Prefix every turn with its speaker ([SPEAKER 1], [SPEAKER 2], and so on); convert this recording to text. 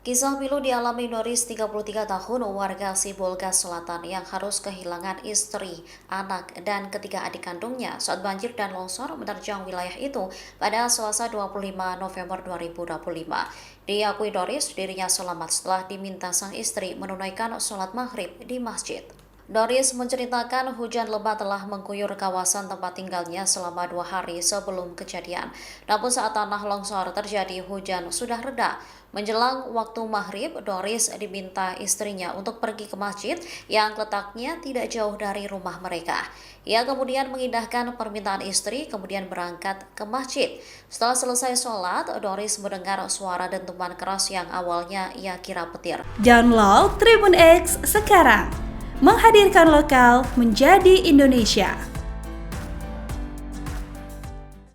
[SPEAKER 1] Kisah pilu dialami Doris, 33 tahun, warga Sibolga Selatan yang harus kehilangan istri, anak, dan ketiga adik kandungnya saat banjir dan longsor menerjang wilayah itu pada Selasa 25 November 2025. Diakui Doris, dirinya selamat setelah diminta sang istri menunaikan sholat maghrib di masjid. Doris menceritakan hujan lebat telah mengguyur kawasan tempat tinggalnya selama 2 hari sebelum kejadian. Namun saat tanah longsor terjadi, hujan sudah reda. Menjelang waktu maghrib, Doris diminta istrinya untuk pergi ke masjid yang letaknya tidak jauh dari rumah mereka. Ia kemudian mengindahkan permintaan istri, kemudian berangkat ke masjid. Setelah selesai sholat, Doris mendengar suara dentuman keras yang awalnya ia kira petir.
[SPEAKER 2] Download Tribun X sekarang, menghadirkan lokal menjadi Indonesia.